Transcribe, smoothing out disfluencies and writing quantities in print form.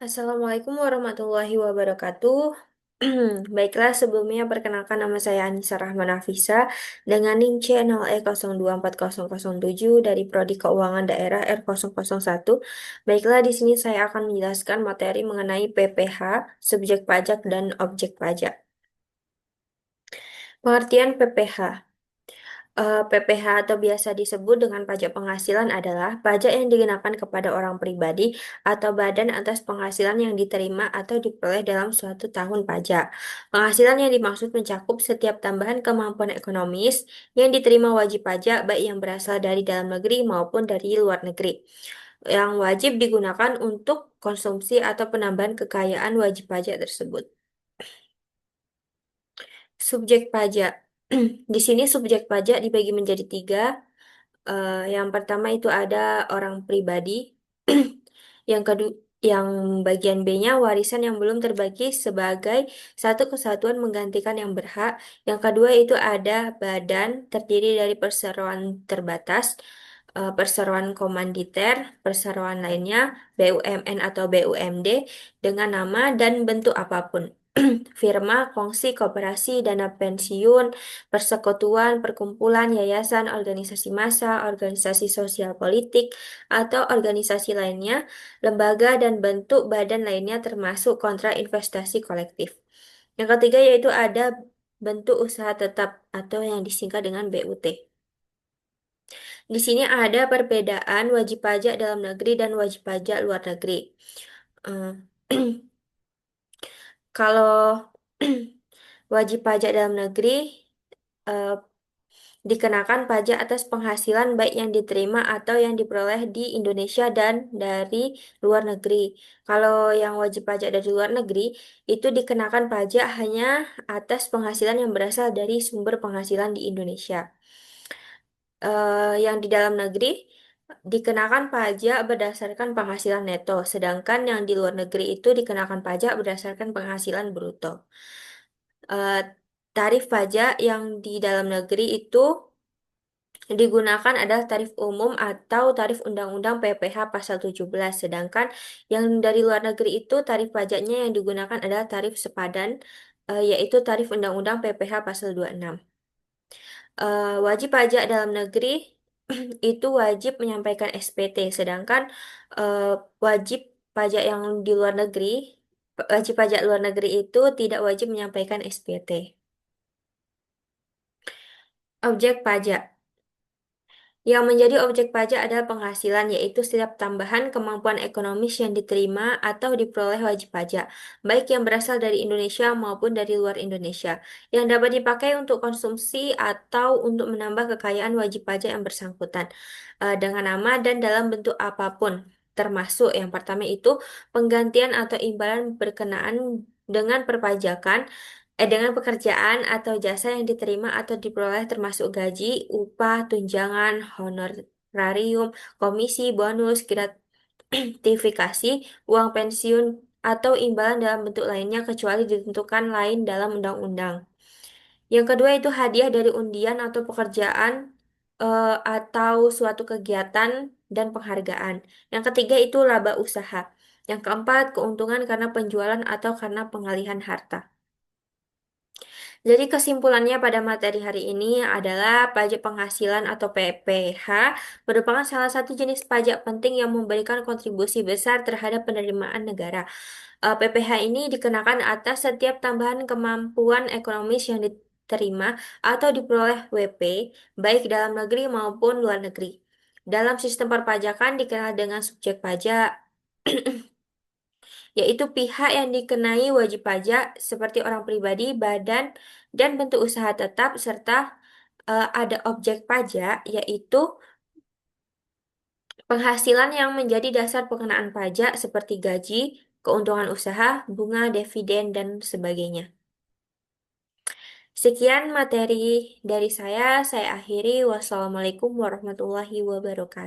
Assalamualaikum warahmatullahi wabarakatuh. Baiklah, sebelumnya perkenalkan nama saya Anissa Rahman Nafisa dengan NIM C0E024007 dari Prodi Keuangan Daerah R001. Baiklah, di sini saya akan menjelaskan materi mengenai PPh, subjek pajak dan objek pajak. Pengertian PPh. PPh atau biasa disebut dengan pajak penghasilan adalah pajak yang dikenakan kepada orang pribadi atau badan atas penghasilan yang diterima atau diperoleh dalam suatu tahun pajak. Penghasilan yang dimaksud mencakup setiap tambahan kemampuan ekonomis yang diterima wajib pajak baik yang berasal dari dalam negeri maupun dari luar negeri, yang wajib digunakan untuk konsumsi atau penambahan kekayaan wajib pajak tersebut. Subjek pajak. Di sini subjek pajak dibagi menjadi tiga. Yang pertama itu ada orang pribadi. Yang kedua, yang bagian B-nya warisan yang belum terbagi sebagai satu kesatuan menggantikan yang berhak. Yang kedua itu ada badan terdiri dari perseroan terbatas, perseroan komanditer, perseroan lainnya, BUMN atau BUMD dengan nama dan bentuk apapun. Firma, kongsi, koperasi, dana pensiun, persekutuan, perkumpulan, yayasan, organisasi massa, organisasi sosial politik, atau organisasi lainnya, lembaga dan bentuk badan lainnya termasuk kontrak investasi kolektif. Yang ketiga yaitu ada bentuk usaha tetap atau yang disingkat dengan BUT. Di sini ada perbedaan wajib pajak dalam negeri dan wajib pajak luar negeri. Eh, Kalau wajib pajak dalam negeri eh, dikenakan pajak atas penghasilan baik yang diterima atau yang diperoleh di Indonesia dan dari luar negeri. Kalau yang wajib pajak dari luar negeri itu dikenakan pajak hanya atas penghasilan yang berasal dari sumber penghasilan di Indonesia. Yang di dalam negeri dikenakan pajak berdasarkan penghasilan neto, sedangkan yang di luar negeri itu dikenakan pajak berdasarkan penghasilan bruto. Eh, Tarif pajak yang di dalam negeri itu digunakan adalah tarif umum atau tarif Undang-Undang PPh pasal 17, sedangkan yang dari luar negeri itu tarif pajaknya yang digunakan adalah tarif sepadan, yaitu tarif Undang-Undang PPh pasal 26. Wajib pajak dalam negeri itu wajib menyampaikan SPT, sedangkan eh, wajib pajak yang di luar negeri, wajib pajak luar negeri itu tidak wajib menyampaikan SPT. Objek pajak. Yang menjadi objek pajak adalah penghasilan, yaitu setiap tambahan kemampuan ekonomis yang diterima atau diperoleh wajib pajak, baik yang berasal dari Indonesia maupun dari luar Indonesia, yang dapat dipakai untuk konsumsi atau untuk menambah kekayaan wajib pajak yang bersangkutan, dengan nama dan dalam bentuk apapun, termasuk yang pertama itu penggantian atau imbalan berkenaan dengan perpajakan, dengan pekerjaan atau jasa yang diterima atau diperoleh termasuk gaji, upah, tunjangan, honorarium, komisi, bonus, gratifikasi, uang pensiun, atau imbalan dalam bentuk lainnya kecuali ditentukan lain dalam undang-undang. Yang kedua itu hadiah dari undian atau pekerjaan atau suatu kegiatan dan penghargaan. Yang ketiga itu laba usaha. Yang keempat, keuntungan karena penjualan atau karena pengalihan harta. Jadi kesimpulannya pada materi hari ini adalah pajak penghasilan atau PPh merupakan salah satu jenis pajak penting yang memberikan kontribusi besar terhadap penerimaan negara. PPh ini dikenakan atas setiap tambahan kemampuan ekonomis yang diterima atau diperoleh WP, baik dalam negeri maupun luar negeri. Dalam sistem perpajakan dikenal dengan subjek pajak, yaitu pihak yang dikenai wajib pajak seperti orang pribadi, badan, dan bentuk usaha tetap, serta ada objek pajak, yaitu penghasilan yang menjadi dasar pengenaan pajak seperti gaji, keuntungan usaha, bunga, dividen, dan sebagainya. Sekian materi dari saya akhiri. Wassalamualaikum warahmatullahi wabarakatuh.